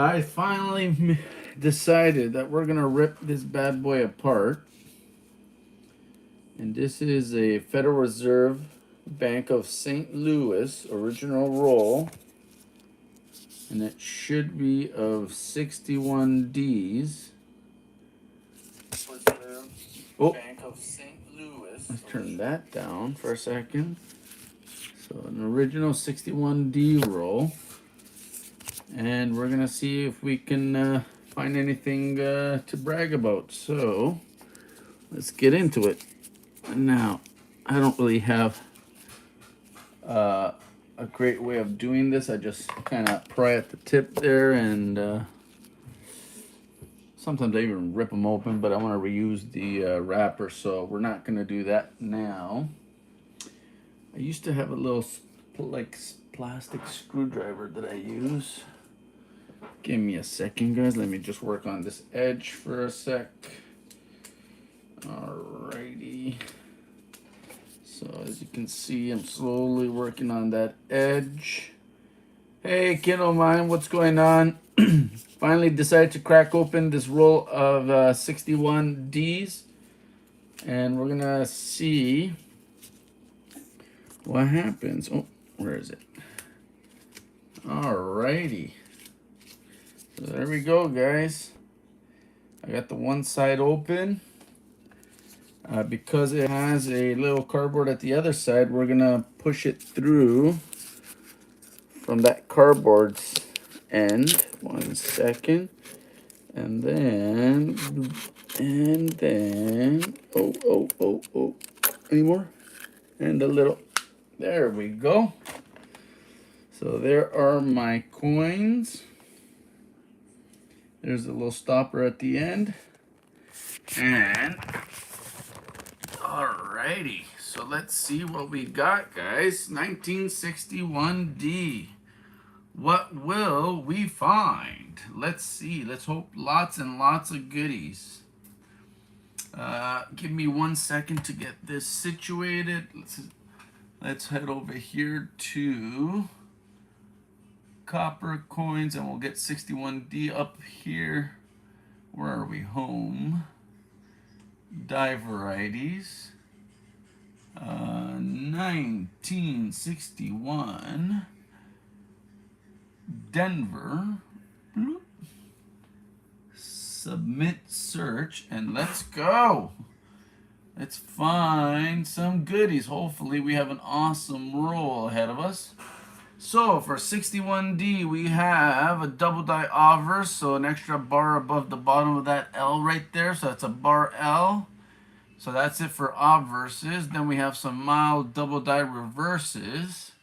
I finally decided that we're gonna rip this bad boy apart. And this is a Federal Reserve Bank of St. Louis original roll. And it should be of 61 Ds. Oh, Bank of St. Louis. Let's turn that down for a second. So an original 61D roll. And we're gonna see if we can find anything to brag about. So let's get into it. Now, I don't really have a great way of doing this. I just kind of pry at the tip there, and sometimes I even rip them open, but I want to reuse the wrapper, so we're not going to do that now. I used to have a little like plastic screwdriver that I use. Give me a second, guys. Let me just work on this edge for a sec. Alrighty. So as you can see, I'm slowly working on that edge. Hey, kid of mine, what's going on? Finally decided to crack open this roll of 61 Ds. And we're gonna see what happens. Oh, where is it? Alrighty. So there we go, guys. I got the one side open. Because it has a little cardboard at the other side, we're gonna push it through from that cardboard's end. 1 second. And then, oh. Any more? And a little. There we go. So there are my coins. There's a little stopper at the end. And alrighty, so let's see what we got, guys. 1961D. What will we find? Let's see. Let's hope lots and lots of goodies. Give me 1 second to get this situated. Let's head over here to copper coins, and we'll get 61D up here. Where are we? Home. Die varieties. 1961 Denver. Bloop. Submit search, and let's go. Let's find some goodies. Hopefully we have an awesome roll ahead of us. So for 61D, we have a double die obverse, so an extra bar above the bottom of that L right there. So that's a bar L. So that's it for obverses. Then we have some mild double die reverses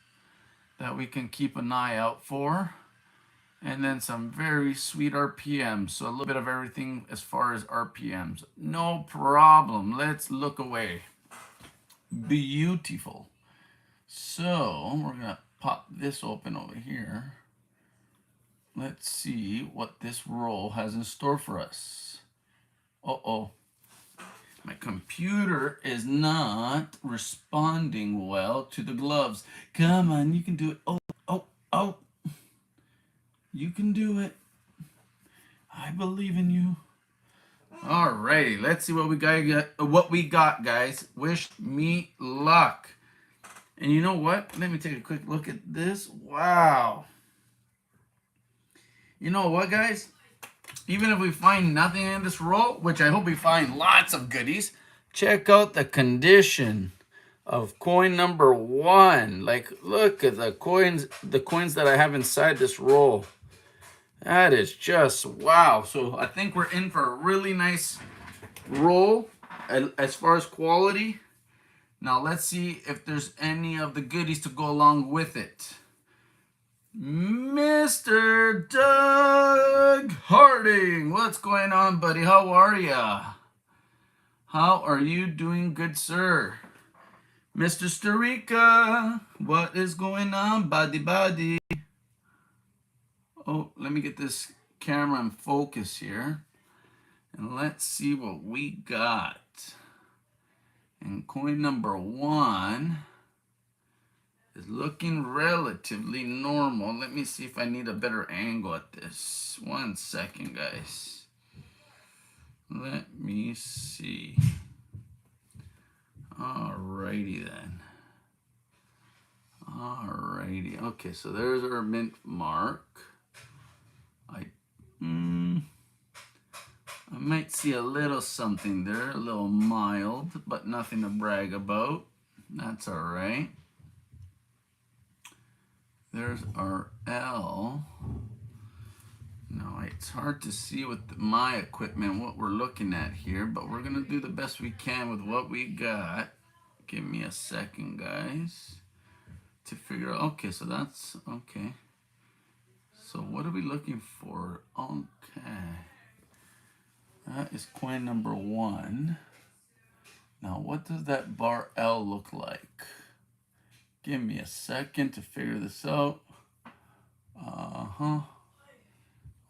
that we can keep an eye out for. And then some very sweet RPMs. So a little bit of everything as far as RPMs. No problem. Let's look away. Beautiful. So we're going to pop this open over here. Let's see what this roll has in store for us. Uh-oh. My computer is not responding well to the gloves. Come on, you can do it. Oh. You can do it. I believe in you. Alrighty, let's see what we got, guys. Wish me luck. And you know what? Let me take a quick look at this. Wow. You know what, guys? Even if we find nothing in this roll, which I hope we find lots of goodies, check out the condition of coin number 1. Like, look at the coins that I have inside this roll. That is just wow. So I think we're in for a really nice roll as far as quality. Now let's see if there's any of the goodies to go along with it. Mr. Doug Harding, what's going on, buddy? How are ya? How are you doing, good sir? Mr. Storica, what is going on, buddy? Oh, let me get this camera in focus here. And let's see what we got. And coin number 1 is looking relatively normal. Let me see if I need a better angle at this. 1 second, guys. Let me see. Alrighty then. Alrighty. Okay, so there's our mint mark. I might see a little something there, a little mild, but nothing to brag about. That's alright. There's our L. Now, it's hard to see with my equipment what we're looking at here, but we're going to do the best we can with what we got. Give me a second, guys, to figure out. Okay, so that's okay. So what are we looking for? Okay. That is coin number 1. Now, what does that bar L look like? Give me a second to figure this out.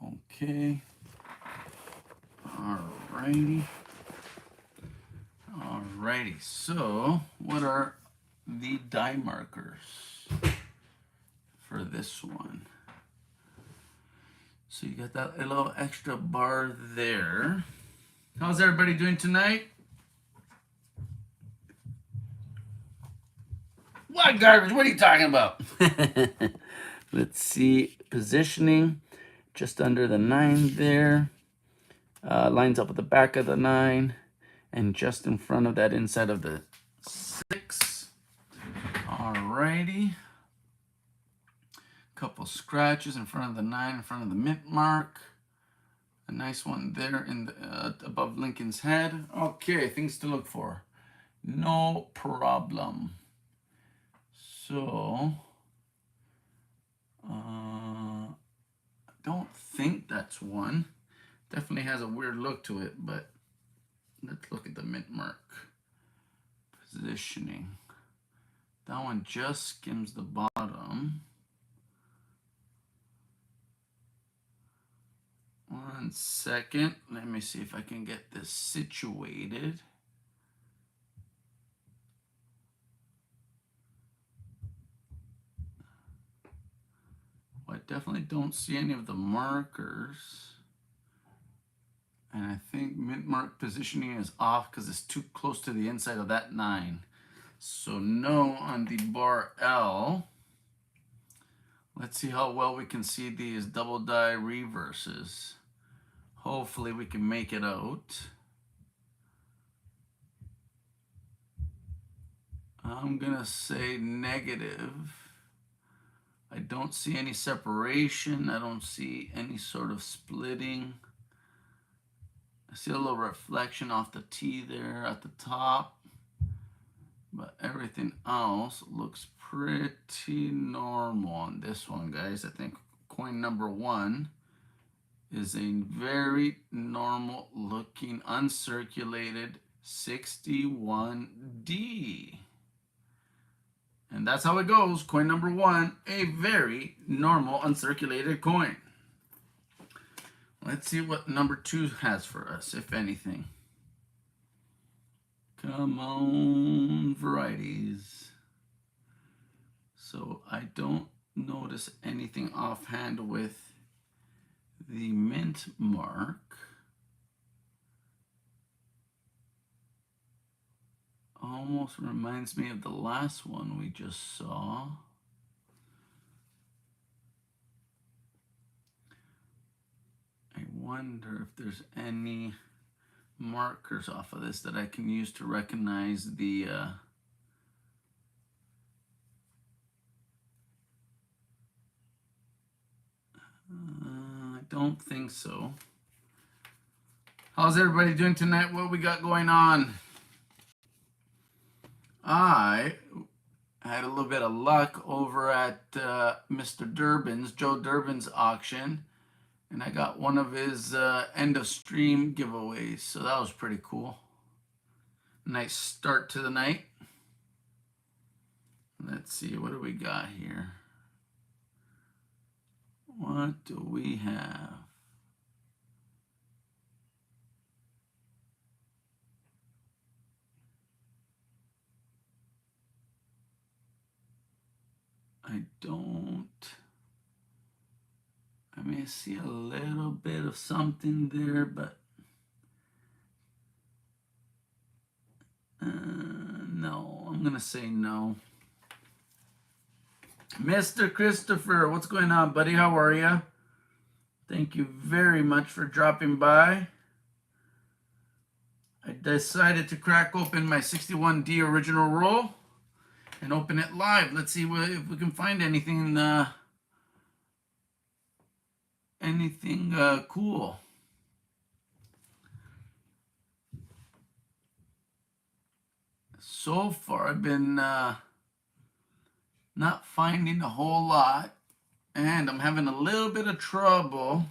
Okay. Alrighty. Alrighty. So, what are the die markers for this one? So you got that little extra bar there. How's everybody doing tonight? What garbage? What are you talking about? Let's see. Positioning just under the 9 there. Lines up with the back of the 9. And just in front of that inside of the 6. Alrighty. Couple scratches in front of the 9, in front of the mint mark. A nice one there in the, above Lincoln's head. Okay, things to look for. No problem. So, I don't think that's one. Definitely has a weird look to it, but let's look at the mint mark. Positioning. That one just skims the bottom. 1 second. Let me see if I can get this situated. Well, I definitely don't see any of the markers. And I think mint mark positioning is off because it's too close to the inside of that 9. So no on the bar L. Let's see how well we can see these double die reverses. Hopefully we can make it out. I'm gonna say negative. I don't see any separation. I don't see any sort of splitting. I see a little reflection off the T there at the top. But everything else looks pretty normal on this one, guys. I think coin number 1 is a very normal looking uncirculated 61D. And that's how it goes. Coin number 1, a very normal uncirculated coin. Let's see what number 2 has for us, if anything. Come on, varieties. So I don't notice anything offhand with the mint mark. Almost reminds me of the last one we just saw. I wonder if there's any markers off of this that I can use to recognize the I don't think so. How's everybody doing tonight? What we got going on? I had a little bit of luck over at Mr. Durbin's, Joe Durbin's auction, and I got one of his end of stream giveaways, so that was pretty cool. Nice start to the night. Let's see, what do we got here? What do we have? may see a little bit of something there, but no, I'm gonna say no. Mr. Christopher, what's going on, buddy? How are you? Thank you very much for dropping by. I decided to crack open my 61D original roll and open it live. Let's see if we can find anything cool. So far, I've been not finding a whole lot, and I'm having a little bit of trouble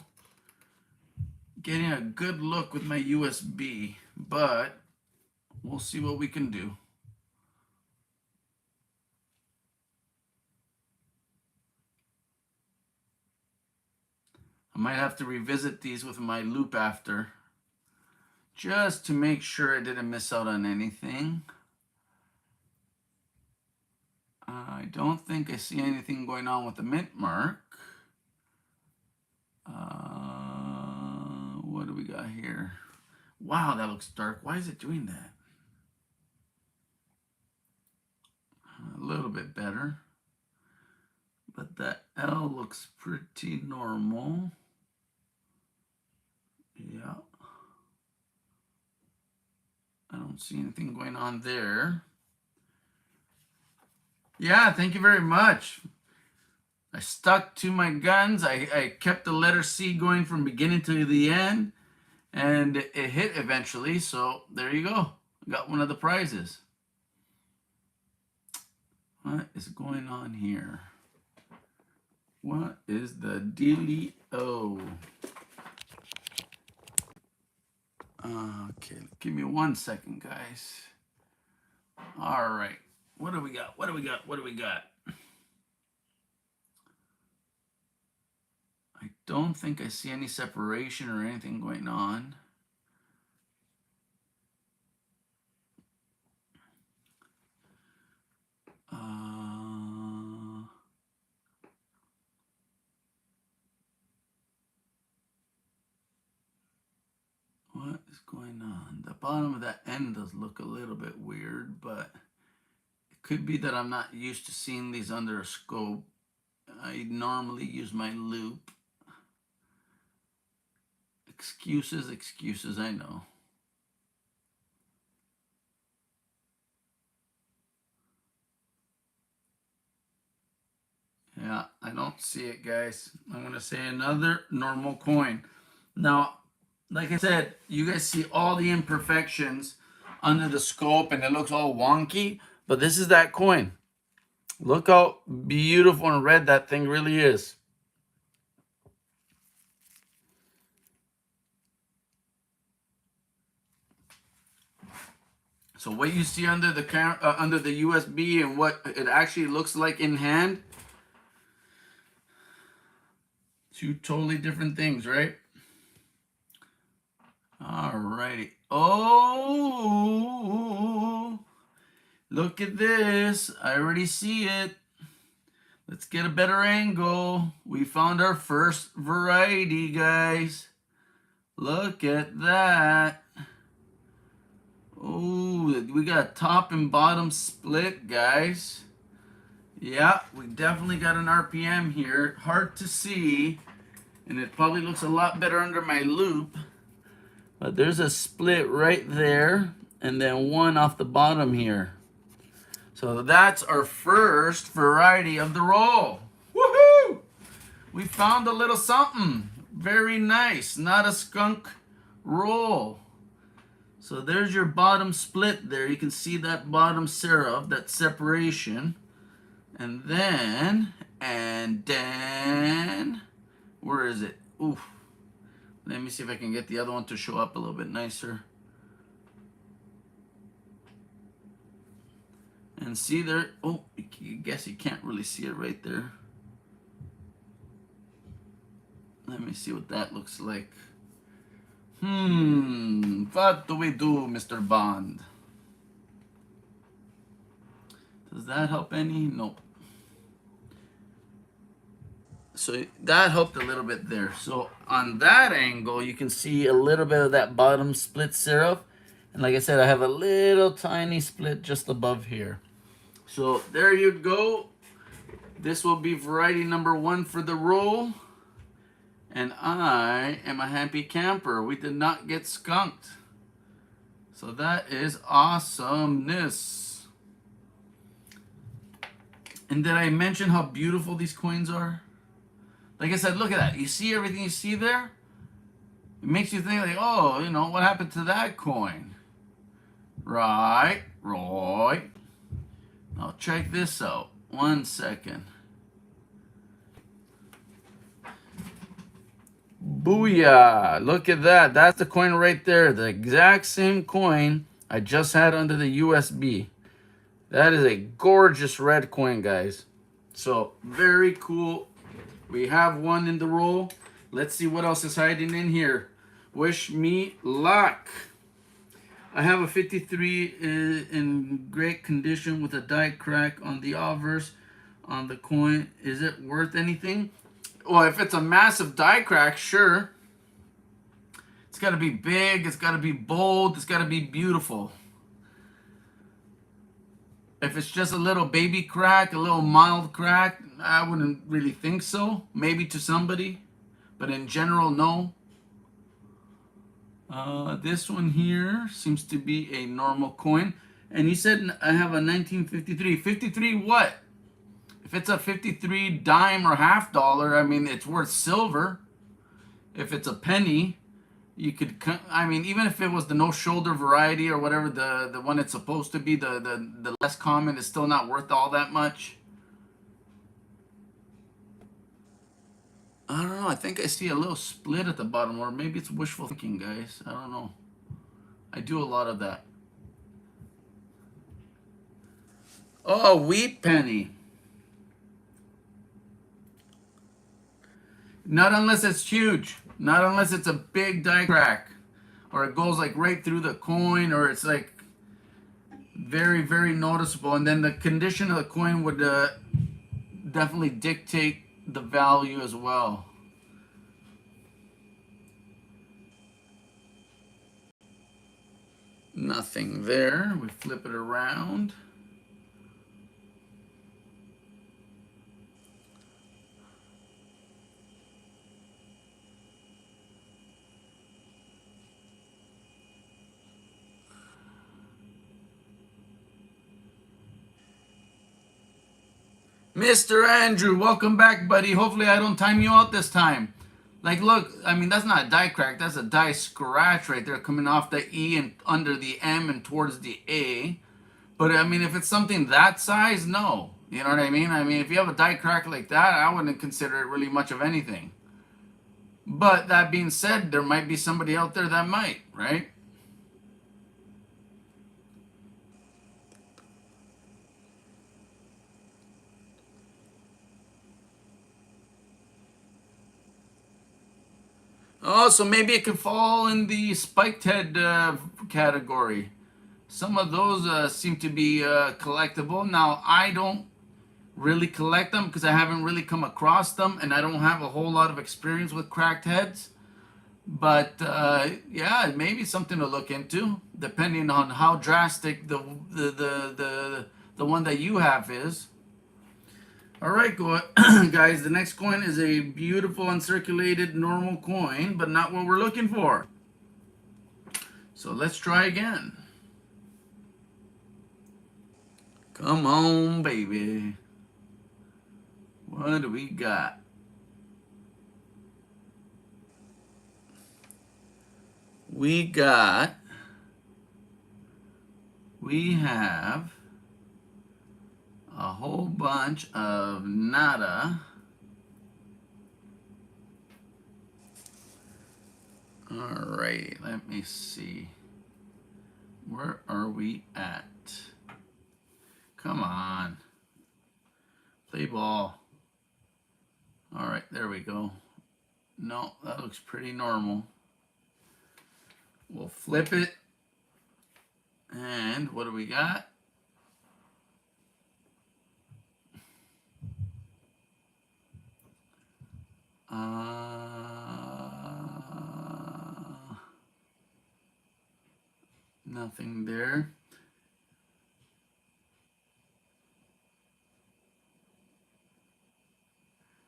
getting a good look with my USB, but we'll see what we can do. I might have to revisit these with my loop after, just to make sure I didn't miss out on anything. I don't think I see anything going on with the mint mark. What do we got here? Wow, that looks dark. Why is it doing that? A little bit better. But that L looks pretty normal. Yeah. I don't see anything going on there. Yeah, thank you very much. I stuck to my guns. I kept the letter C going from beginning to the end, and it hit eventually. So there you go. Got one of the prizes. What is going on here? What is the dealio? Okay, give me 1 second, guys. All right. What do we got? What do we got? What do we got? I don't think I see any separation or anything going on. What is going on? The bottom of that end does look a little bit weird, but it could be that I'm not used to seeing these under a scope. I normally use my loop. Excuses, excuses, I know. Yeah, I don't see it, guys. I'm going to say another normal coin. Now, like I said, you guys see all the imperfections under the scope and it looks all wonky, but this is that coin. Look how beautiful and red that thing really is. So what you see under the USB and what it actually looks like in hand, two totally different things, right? Alrighty. Oh, look at this. I already see it. Let's get a better angle. We found our first variety, guys. Look at that. Oh, we got top and bottom split, guys. Yeah, we definitely got an RPM here. Hard to see, and it probably looks a lot better under my loop. But there's a split right there, and then one off the bottom here. So that's our first variety of the roll. Woohoo! We found a little something. Very nice. Not a skunk roll. So there's your bottom split there. You can see that bottom serif, that separation. And then, where is it? Oof. Let me see if I can get the other one to show up a little bit nicer. And see there, oh, I guess you can't really see it right there. Let me see what that looks like. What do we do, Mr. Bond? Does that help any? Nope. So that helped a little bit there. So on that angle, you can see a little bit of that bottom split serif. And like I said, I have a little tiny split just above here. So there you go. This will be variety number 1 for the roll. And I am a happy camper. We did not get skunked. So that is awesomeness. And did I mention how beautiful these coins are? Like I said, look at that. You see everything you see there? It makes you think like, oh, you know, what happened to that coin? Right. Now check this out. 1 second. Booyah! Look at that. That's the coin right there. The exact same coin I just had under the USB. That is a gorgeous red coin, guys. So, very cool. We have one in the roll. Let's see what else is hiding in here. Wish me luck. I have a 53 in great condition with a die crack on the obverse on the coin. Is it worth anything? Well, if it's a massive die crack, sure. It's got to be big. It's got to be bold. It's got to be beautiful. If it's just a little baby crack, a little mild crack, I wouldn't really think so. Maybe to somebody, but in general, no. This one here seems to be a normal coin. And you said I have a 1953. 53 what? If it's a 53 dime or half dollar, I mean, it's worth silver. If it's a penny, you could, I mean, even if it was the no shoulder variety or whatever, the one it's supposed to be, the less common, is still not worth all that much. I don't know. I think I see a little split at the bottom, or maybe it's wishful thinking, guys. I don't know. I do a lot of that. Oh, wheat penny. Not unless it's huge. Not unless it's a big die crack. Or it goes like right through the coin, or it's like very, very noticeable. And then the condition of the coin would definitely dictate the value as well. Nothing there. We flip it around. Mr. Andrew, welcome back, buddy. Hopefully I don't time you out this time. Like, look, I mean, that's not a die crack. That's a die scratch right there coming off the E and under the M and towards the A. But, I mean, if it's something that size, no. You know what I mean? I mean, if you have a die crack like that, I wouldn't consider it really much of anything. But that being said, there might be somebody out there that might, right? Oh, so maybe it could fall in the spiked head category. Some of those seem to be collectible. Now, I don't really collect them because I haven't really come across them, and I don't have a whole lot of experience with cracked heads. But yeah, maybe something to look into, depending on how drastic the one that you have is. All right, guys, the next coin is a beautiful uncirculated normal coin, but not what we're looking for. So let's try again. Come on, baby. What do we got? We have a whole bunch of nada. All right, let me see. Where are we at? Come on. Play ball. All right, there we go. No, that looks pretty normal. We'll flip it. And what do we got? Nothing there.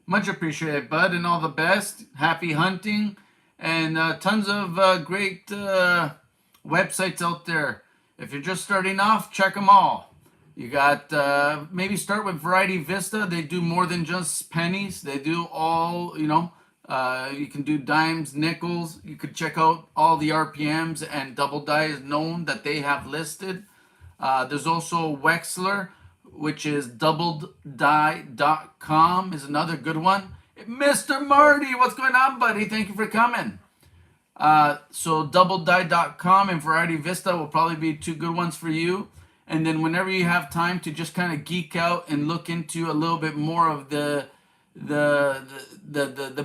Much appreciated, bud, and all the best. Happy hunting, and tons of great websites out there. If you're just starting off, check them all. You got maybe start with Variety Vista. They do more than just pennies. They do all, you know. You can do dimes, nickels. You could check out all the RPMs, and Double Die is known that they have listed. There's also Wexler, which is doubleddie.com is another good one. Mr. Marty, what's going on, buddy? Thank you for coming. So doubleddie.com and Variety Vista will probably be two good ones for you. And then whenever you have time to just kind of geek out and look into a little bit more of the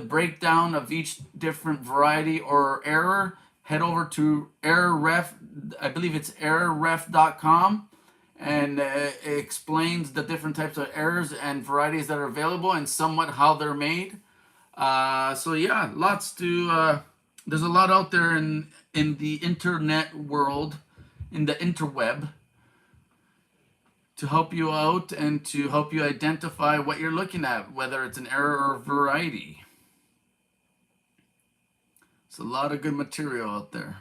breakdown of each different variety or error, head over to errorref. I believe it's errorref.com, and it explains the different types of errors and varieties that are available and somewhat how they're made. So yeah, lots to. There's a lot out there in the internet world, in the interweb, to help you out and to help you identify what you're looking at, whether it's an error or variety. It's a lot of good material out there.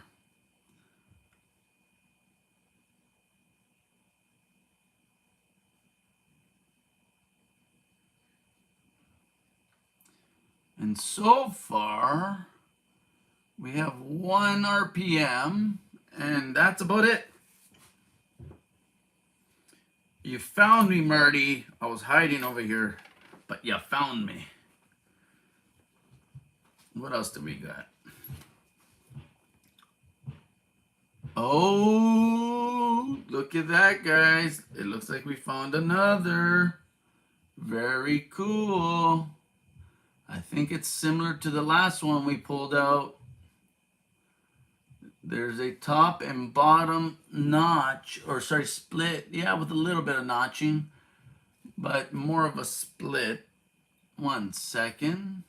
And so far, we have 1 RPM, and that's about it. You found me, Marty. I was hiding over here, but you found me. What else do we got? Oh, look at that, guys. It looks like we found another. Very cool. I think it's similar to the last one we pulled out. There's a top and bottom notch, or sorry, split. Yeah, with a little bit of notching, but more of a split. 1 second.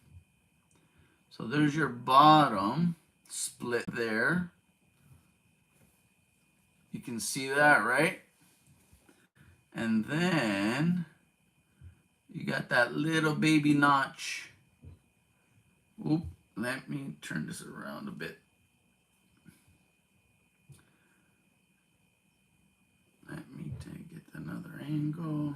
So there's your bottom split there. You can see that, right? And then you got that little baby notch. Oop, let me turn this around a bit. Let me get another angle.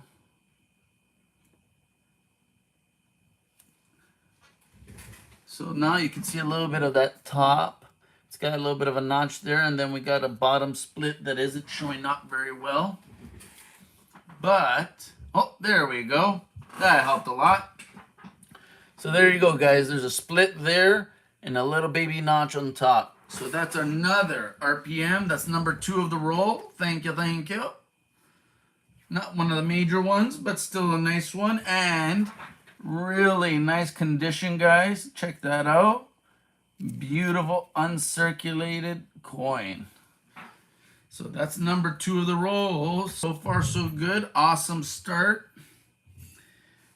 So now you can see a little bit of that top. It's got a little bit of a notch there, and then we got a bottom split that isn't showing up very well. But, oh, there we go. That helped a lot. So there you go, guys. There's a split there and a little baby notch on top. So that's another RPM. That's number 2 of the roll. Thank you, thank you. Not one of the major ones, but still a nice one. And really nice condition, guys. Check that out. Beautiful uncirculated coin. So that's number 2 of the roll. So far, so good. Awesome start.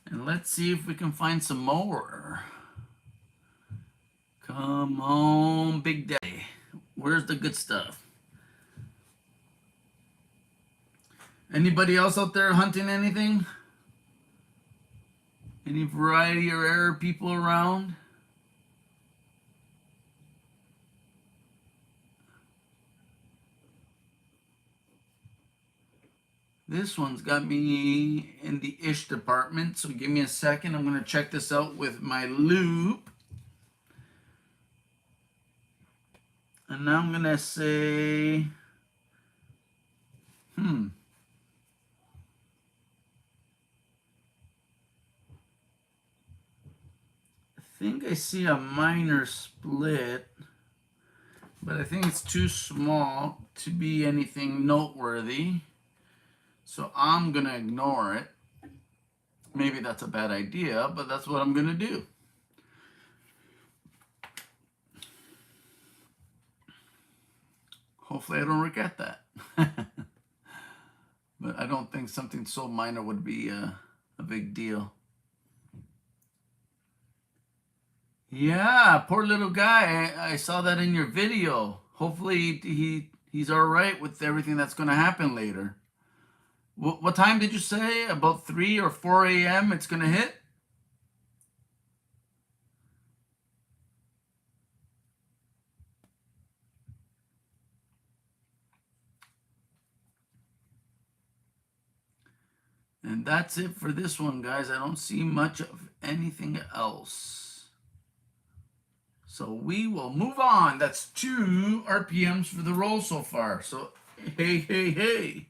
And let's see if we can find some more. Come on, Big Daddy. Where's the good stuff? Anybody else out there hunting anything? Any variety or error people around? This one's got me in the ish department, so give me a second. I'm going to check this out with my loop. And now I'm going to say, I think I see a minor split, but I think it's too small to be anything noteworthy. So I'm going to ignore it. Maybe that's a bad idea, but that's what I'm going to do. Hopefully I don't regret that. But I don't think something so minor would be a big deal. Yeah, poor little guy. I saw that in your video. Hopefully he's all right with everything that's going to happen later. What time did you say? About 3 or 4 a.m. it's going to hit? And that's it for this one, guys. I don't see much of anything else. So we will move on. That's 2 RPMs for the roll so far. So, hey, hey, hey.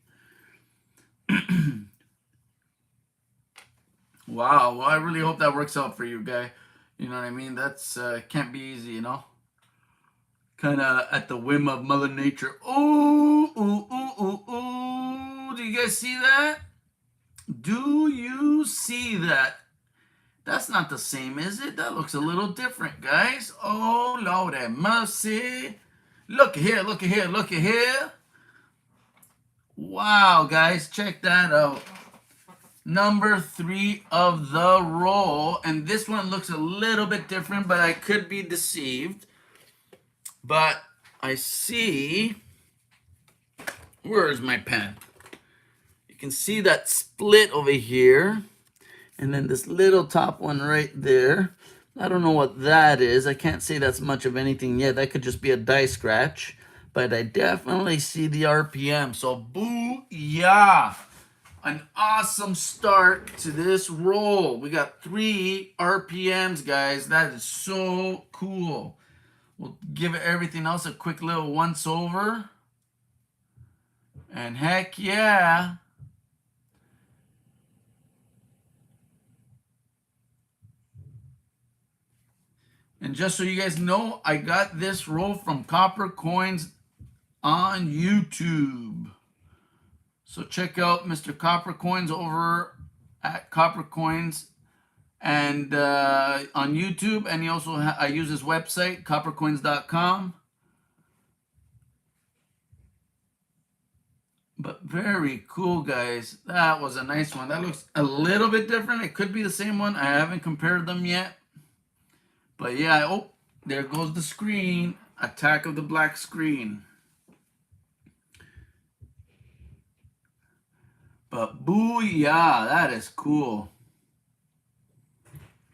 Wow. Well, I really hope that works out for you, guy. You know what I mean? That's can't be easy, you know? Kind of at the whim of Mother Nature. Ooh, ooh, ooh, ooh, ooh. Do you guys see that? Do you see that? That's not the same, is it? That looks a little different, guys. Oh, Lord have mercy. Look at here, look at here, look at here. Wow, guys, check that out. Number 3 of the roll. And this one looks a little bit different, but I could be deceived. But I see... Where is my pen? You can see that split over here. And then this little top one right there. I don't know what that is. I can't say that's much of anything yet. That could just be a die scratch. But I definitely see the RPM. So boo-yah! An awesome start to this roll. We got 3 RPMs, guys. That is so cool. We'll give everything else a quick little once over. And heck yeah. And just so you guys know, I got this roll from Copper Coins on YouTube. So check out Mr. Copper Coins over at Copper Coins and on YouTube. And he also I use his website, coppercoins.com. But very cool, guys. That was a nice one. That looks a little bit different. It could be the same one. I haven't compared them yet. But yeah, oh, there goes the screen. Attack of the Black Screen. But booyah, that is cool.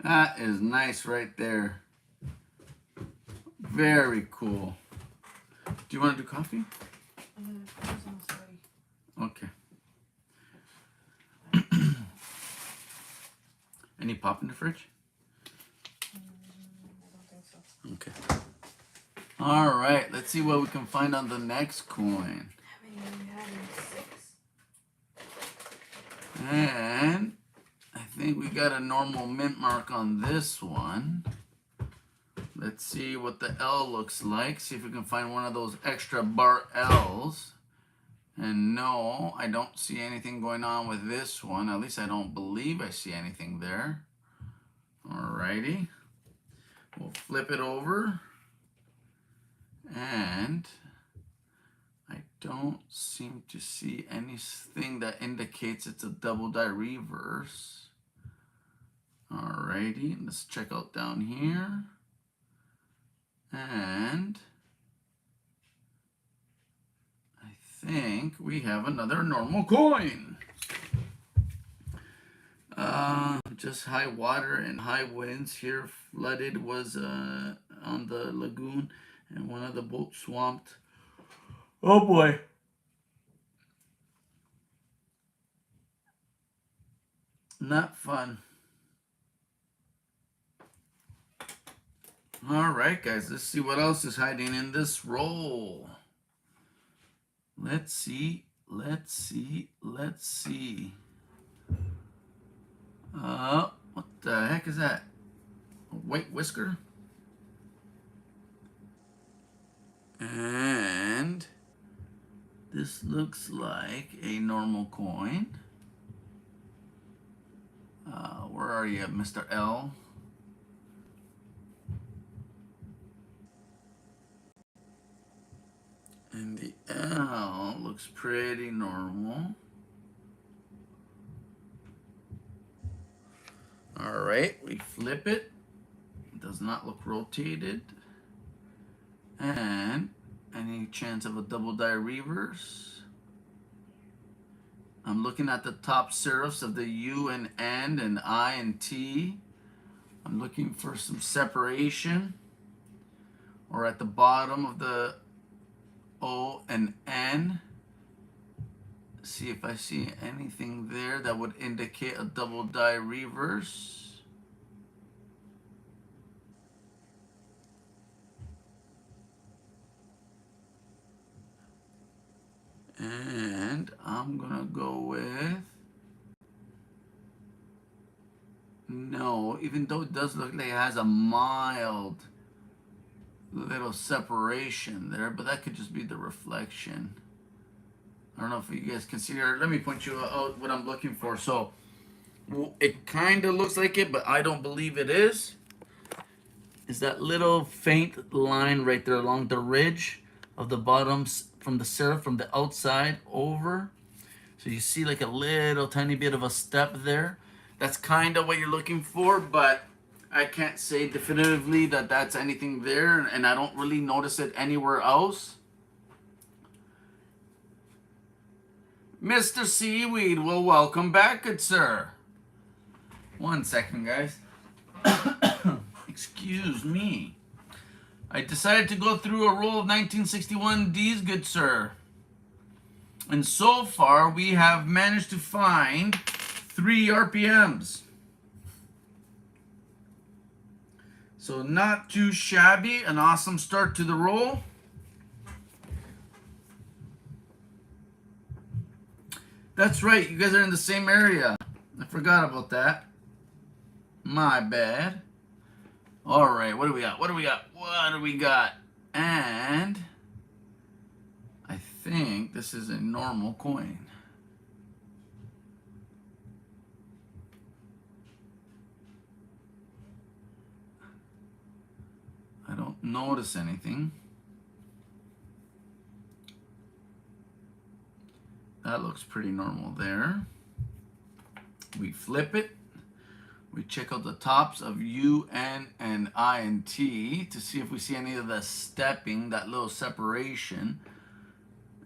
That is nice right there. Very cool. Do you want to do coffee? Okay. Any pop in the fridge? I don't think so. Okay. All right, let's see what we can find on the next coin. And I think we got a normal mint mark on this one. Let's see what the L looks like. See if we can find one of those extra bar L's. And no, I don't see anything going on with this one. At least I don't believe I see anything there. Alrighty. We'll flip it over. And I don't seem to see anything that indicates it's a double die reverse. Alrighty, let's check out down here. And I think we have another normal coin. Just high water and high winds here. Flooded was on the lagoon and one of the boats swamped. Oh boy. Not fun. All right, guys, let's see what else is hiding in this roll. Let's see, let's see, let's see. What the heck is that? A white whisker? And this looks like a normal coin. Where are you, Mr. L? And the L looks pretty normal. All right, we flip it. It does does not look rotated. And any chance of a double die reverse? I'm looking at the top serifs of the U and N and I and T. I'm looking for some separation. Or at the bottom of the O and N. See if I see anything there that would indicate a double die reverse. And I'm gonna go with no, even though it does look like it has a mild little separation there, but that could just be the reflection. I don't know if you guys can see here. Let me point you out what I'm looking for. So it kind of looks like it, but I don't believe it is. Is that little faint line right there along the ridge of the bottoms from the serif from the outside over. So you see like a little tiny bit of a step there. That's kind of what you're looking for, but I can't say definitively that that's anything there, and I don't really notice it anywhere else. Mr. Seaweed, well, welcome back, good sir. 1 second, guys. Excuse me. I decided to go through a roll of 1961 Ds, good sir. And so far, we have managed to find 3 RPMs. So not too shabby, an awesome start to the roll. That's right, you guys are in the same area. I forgot about that. My bad. All right, what do we got? What do we got? What do we got? And I think this is a normal coin. I don't notice anything. That looks pretty normal there. We flip it. We check out the tops of U, N, and I and T to see if we see any of the stepping, that little separation.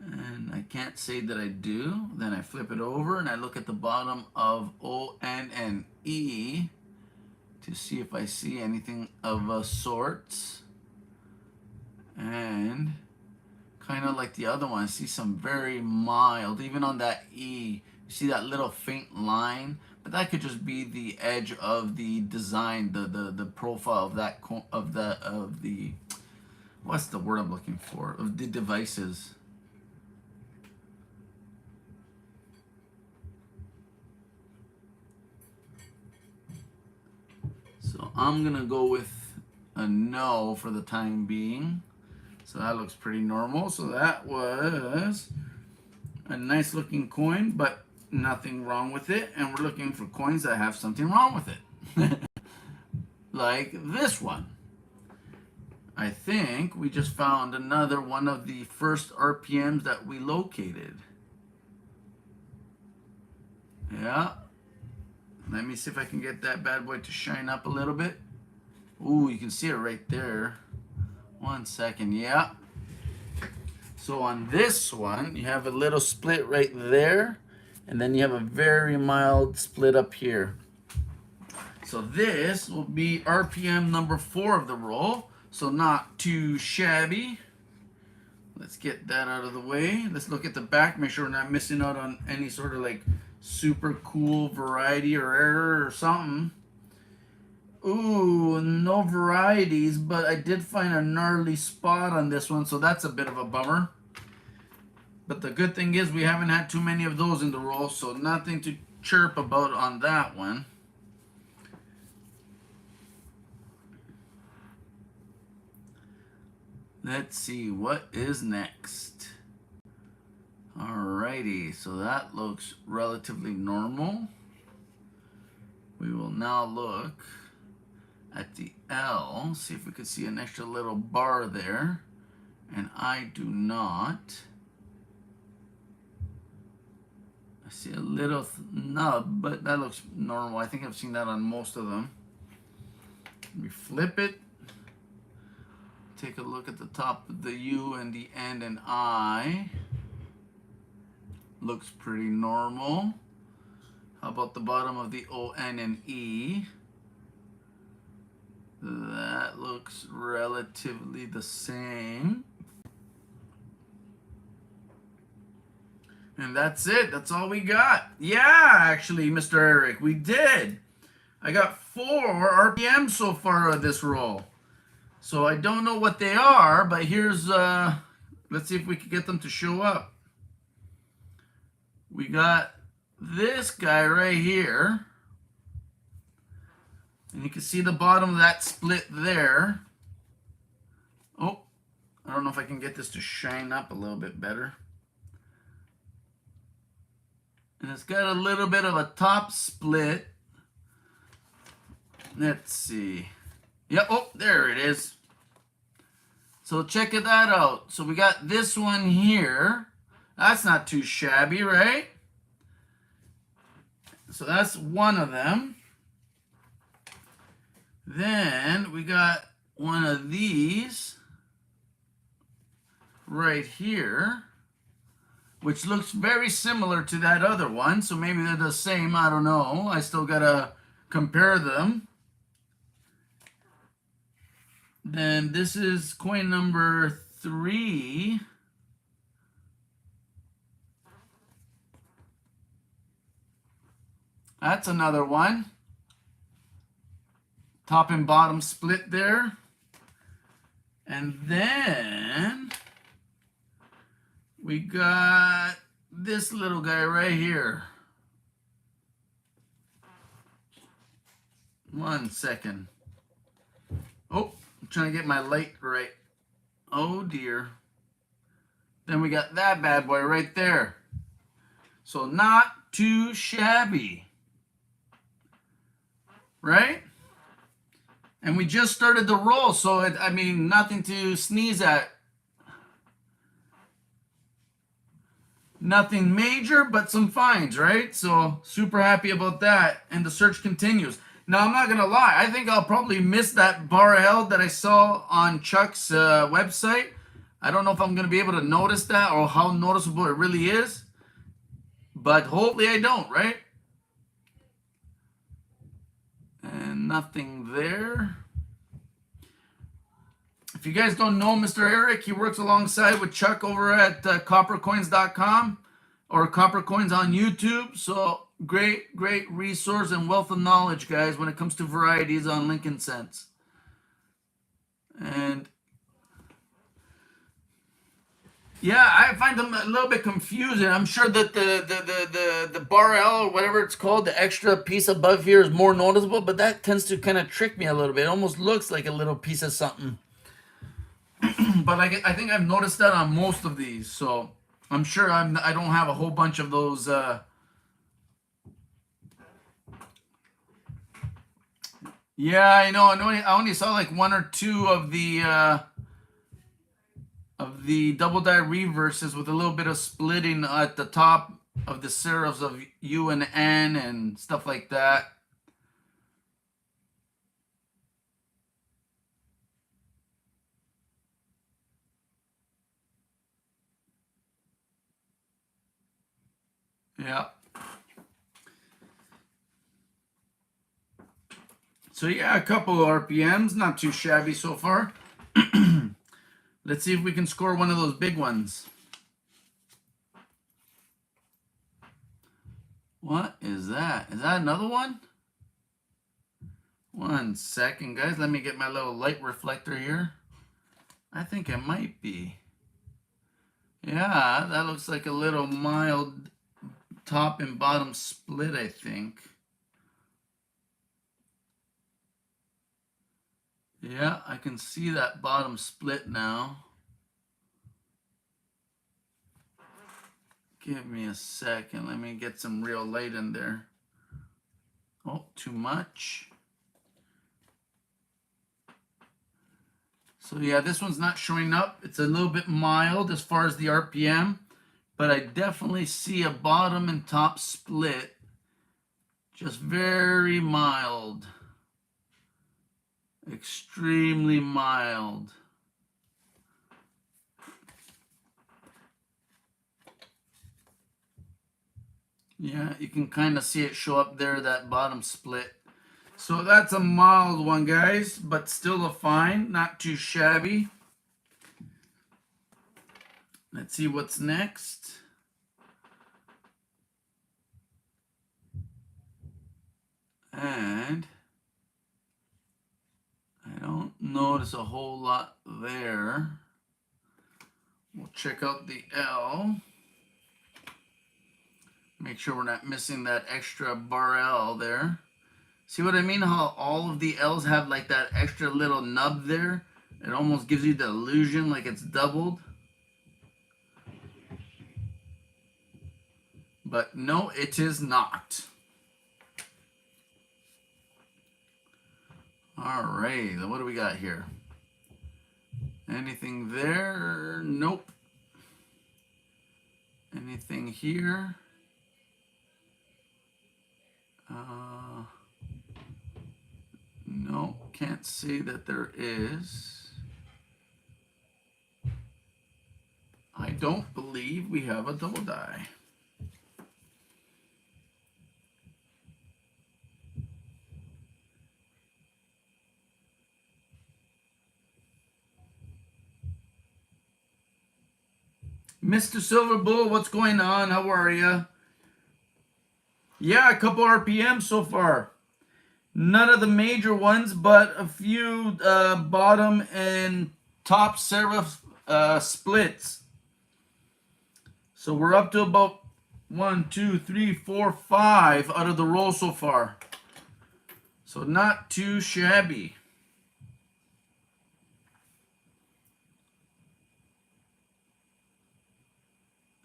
And I can't say that I do. Then I flip it over and I look at the bottom of O, N, and E to see if I see anything of a sort. And kind of like the other one, I see some very mild, even on that E, you see that little faint line, but that could just be the edge of the design, the profile of that of the what's the word I'm looking for, of the devices. So I'm gonna go with a no for the time being. So that looks pretty normal. So that was a nice looking coin, but nothing wrong with it. And we're looking for coins that have something wrong with it. Like this one. I think we just found another one of the first RPMs that we located. Yeah. Let me see if I can get that bad boy to shine up a little bit. Ooh, you can see it right there. 1 second, yeah. So on this one, you have a little split right there, and then you have a very mild split up here. So this will be RPM number 4 of the roll, so not too shabby. Let's get that out of the way. Let's look at the back, make sure we're not missing out on any sort of like super cool variety or error or something. Ooh, no varieties, but I did find a gnarly spot on this one, so that's a bit of a bummer. But the good thing is we haven't had too many of those in the roll, so nothing to chirp about on that one. Let's see, what is next? Alrighty, so that looks relatively normal. We will now look at the L, see if we could see an extra little bar there, and I do not. I see a little nub, but that looks normal. I think I've seen that on most of them. We flip it, take a look at the top of the U and the N and I. Looks pretty normal. How about the bottom of the O, N, and E? That looks relatively the same. And that's it. That's all we got. Yeah, actually, Mr. Eric, we did. I got 4 RPMs so far of this roll. So I don't know what they are, but here's, let's see if we can get them to show up. We got this guy right here. And you can see the bottom of that split there. Oh, I don't know if I can get this to shine up a little bit better. And it's got a little bit of a top split. Let's see. Yep, oh, there it is. So check that out. So we got this one here. That's not too shabby, right? So that's one of them. Then we got one of these right here, which looks very similar to that other one. So maybe they're the same. I don't know. I still gotta compare them. Then this is coin number 3. That's another one. Top and bottom split there. And then we got this little guy right here. One second. Oh, I'm trying to get my light right. Oh dear. Then we got that bad boy right there. So not too shabby. Right? And we just started the roll, so I mean, nothing to sneeze at. Nothing major, but some finds, right? So super happy about that. And the search continues. Now, I'm not going to lie. I think I'll probably miss that bar L that I saw on Chuck's website. I don't know if I'm going to be able to notice that or how noticeable it really is. But hopefully I don't, right? And nothing there. If you guys don't know Mr. Eric, he works alongside with Chuck over at coppercoins.com or Coppercoins on YouTube. So great resource and wealth of knowledge, guys, when it comes to varieties on Lincoln Cents. And yeah, I find them a little bit confusing. I'm sure that the bar L or whatever it's called, the extra piece above here is more noticeable, but that tends to kind of trick me a little bit. It almost looks like a little piece of something. But I think I've noticed that on most of these, so I'm sure I don't have a whole bunch of those. Yeah, I know. I only saw like 1 or 2 of the double die reverses with a little bit of splitting at the top of the serifs of U and N and stuff like that. Yeah. So yeah, a couple of RPMs, not too shabby so far. Let's see if we can score one of those big ones. What is that? Is that another one? One second, guys. Let me get my little light reflector here. I think it might be. Yeah, that looks like a little mild top and bottom split, I think. Yeah, I can see that bottom split now. Give me a second. Let me get some real light in there. Oh, too much. So yeah, this one's not showing up. It's a little bit mild as far as the RPM, but I definitely see a bottom and top split. Just very mild. Extremely mild. Yeah, you can kind of see it show up there, that bottom split. So that's a mild one, guys, but still a fine, not too shabby. Let's see what's next. And I don't notice a whole lot there. We'll check out the L. Make sure we're not missing that extra bar L there. See what I mean? How all of the L's have like that extra little nub there? It almost gives you the illusion like it's doubled. But no, it is not. Alright, what do we got here? Anything there? Nope. Anything here? No, can't say that there is. I don't believe we have a double die. Mr. Silver Bull, what's going on? How are you? Yeah, a couple RPM so far. None of the major ones, but a few bottom and top serif splits. So we're up to about 1, 2, 3, 4, 5 out of the roll so far. So not too shabby.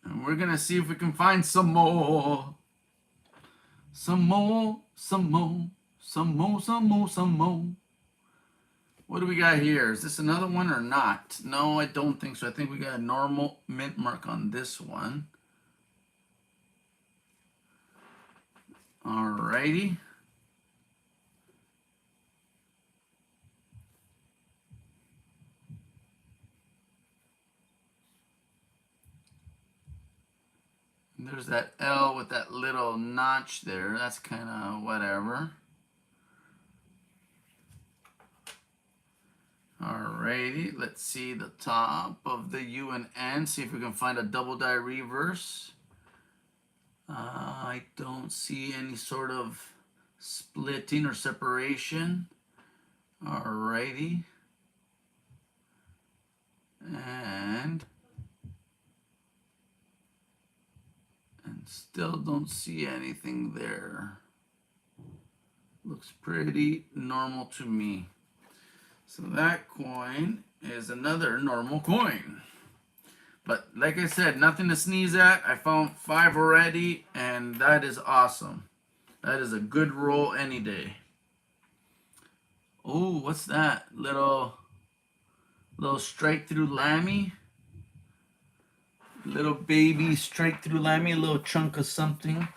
And we're going to see if we can find some more. Some more, some more, some more, some more, some more. What do we got here? Is this another one or not? No, I don't think so. I think we got a normal mint mark on this one. Alrighty. There's that L with that little notch there. That's kind of whatever. Alrighty, let's see the top of the U and N. See if we can find a double die reverse. I don't see any sort of splitting or separation. Alrighty. And still don't see anything there. Looks pretty normal to me. So that coin is another normal coin. But like I said, nothing to sneeze at. I found 5 already, and that is awesome. That is a good roll any day. Oh, what's that? Little strike through Lammy. Little baby straight through Lammy, a little chunk of something.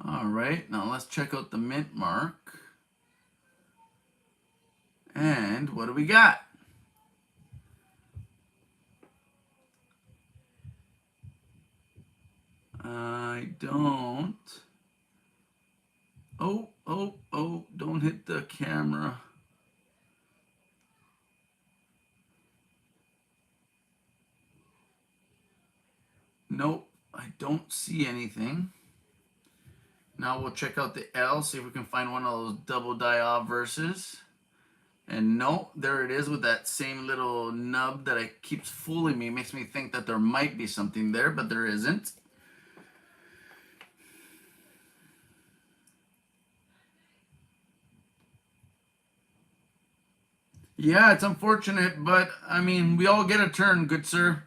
All right, now let's check out the mint mark. And what do we got? I don't. Oh, don't hit the camera. Nope, I don't see anything. Now we'll check out the L, see if we can find one of those double die obverses. And no, there it is with that same little nub that keeps fooling me. It makes me think that there might be something there, but there isn't. Yeah, it's unfortunate, but I mean, we all get a turn, good sir.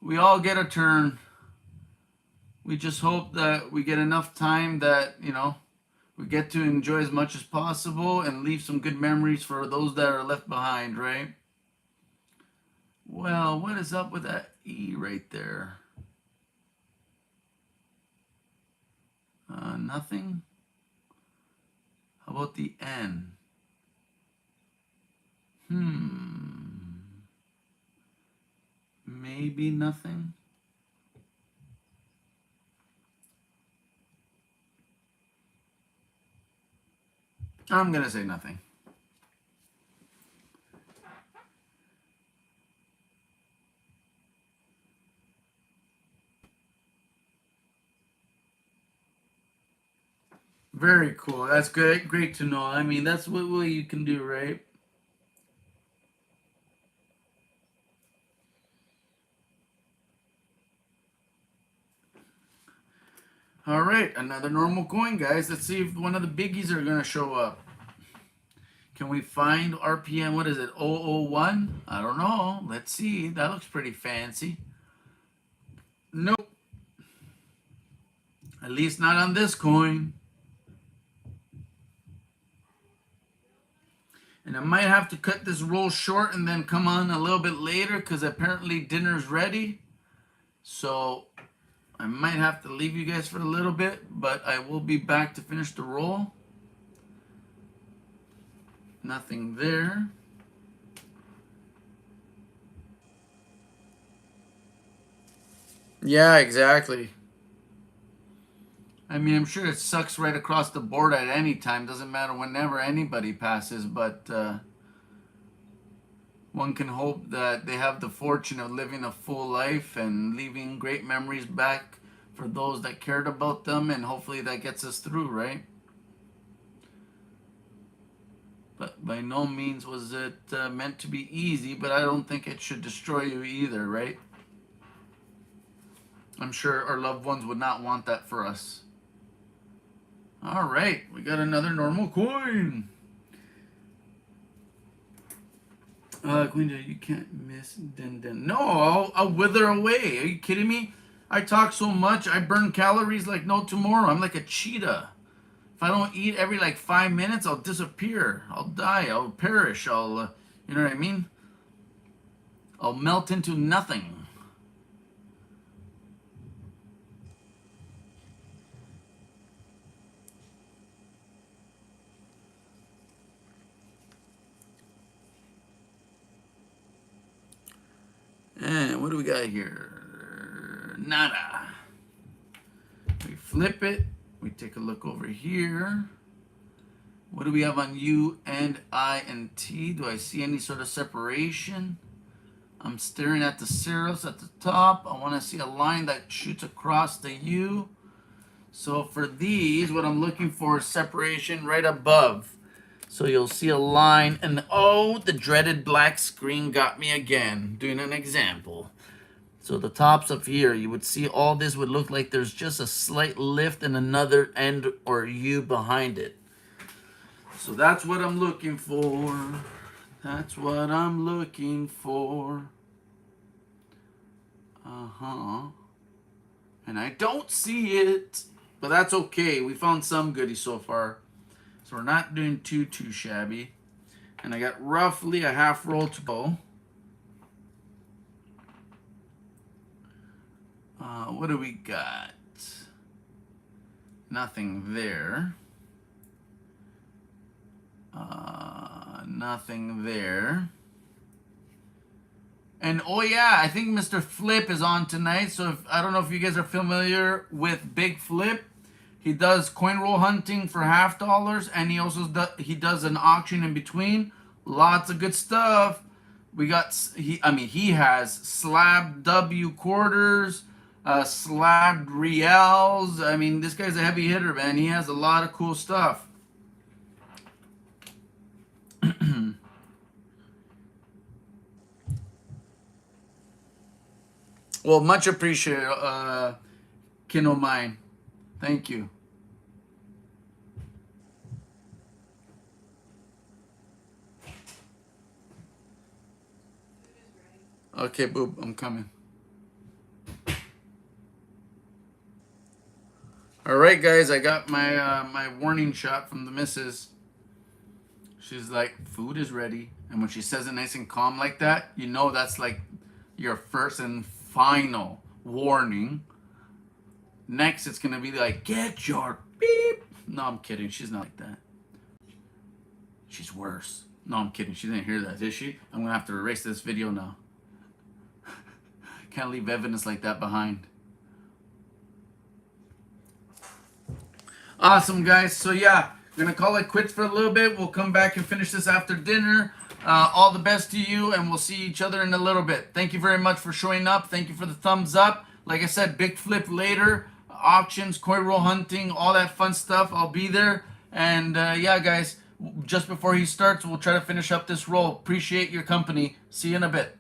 We all get a turn. We just hope that we get enough time that, you know, we get to enjoy as much as possible and leave some good memories for those that are left behind, right? Well, what is up with that E right there? Nothing. How about the N? Maybe nothing. I'm gonna say nothing. Very cool. That's good. Great to know. I mean, that's what you can do, right? All right, another normal coin, guys. Let's see if one of the biggies are gonna show up. Can we find RPM? What is it? 001? I don't know. Let's see. That looks pretty fancy. Nope. At least not on this coin. And I might have to cut this roll short and then come on a little bit later because apparently dinner's ready. So I might have to leave you guys for a little bit, but I will be back to finish the roll. Nothing there. Yeah, exactly. I mean, I'm sure it sucks right across the board at any time. Doesn't matter whenever anybody passes, but one can hope that they have the fortune of living a full life and leaving great memories back for those that cared about them, and hopefully that gets us through, right? But by no means was it meant to be easy, but I don't think it should destroy you either, right? I'm sure our loved ones would not want that for us. All right, we got another normal coin. Queen, you can't miss Din Din. No, I'll wither away. Are you kidding me? I talk so much, I burn calories like no tomorrow. I'm like a cheetah. If I don't eat every like 5 minutes, I'll disappear. I'll die. I'll perish. I'll, you know what I mean? I'll melt into nothing. And what do we got here? Nada. We flip it. We take a look over here. What do we have on U and I and T? Do I see any sort of separation? I'm staring at the zeros at the top. I want to see a line that shoots across the U. So for these, what I'm looking for is separation right above. So you'll see a line, and oh, the dreaded black screen got me again, doing an example. So the tops up here, you would see all this would look like there's just a slight lift and another end or U behind it. So that's what I'm looking for. That's what I'm looking for. And I don't see it, but that's okay. We found some goodies so far. So we're not doing too shabby. And I got roughly a half roll to go. What do we got? Nothing there. Nothing there. And oh yeah, I think Mr. Flip is on tonight. So I don't know if you guys are familiar with Big Flip. He does coin roll hunting for $50, and he also does an auction in between. Lots of good stuff. We got he has slab W quarters, slabbed reals. I mean, this guy's a heavy hitter, man. He has a lot of cool stuff. Well, much appreciated, Kino Mine. Thank you. Okay, boob, I'm coming. All right, guys, I got my my warning shot from the missus. She's like, food is ready. And when she says it nice and calm like that, you know that's like your first and final warning. Next, it's going to be like, get your beep. No, I'm kidding. She's not like that. She's worse. No, I'm kidding. She didn't hear that, did she? I'm going to have to erase this video now. Can't leave evidence like that behind. Awesome, guys. So, yeah, gonna call it quits for a little bit. We'll come back and finish this after dinner. All the best to you, and we'll see each other in a little bit. Thank you very much for showing up. Thank you for the thumbs up. Like I said, big flip later, auctions, coin roll hunting, all that fun stuff. I'll be there. And yeah, guys, just before he starts, we'll try to finish up this roll. Appreciate your company. See you in a bit.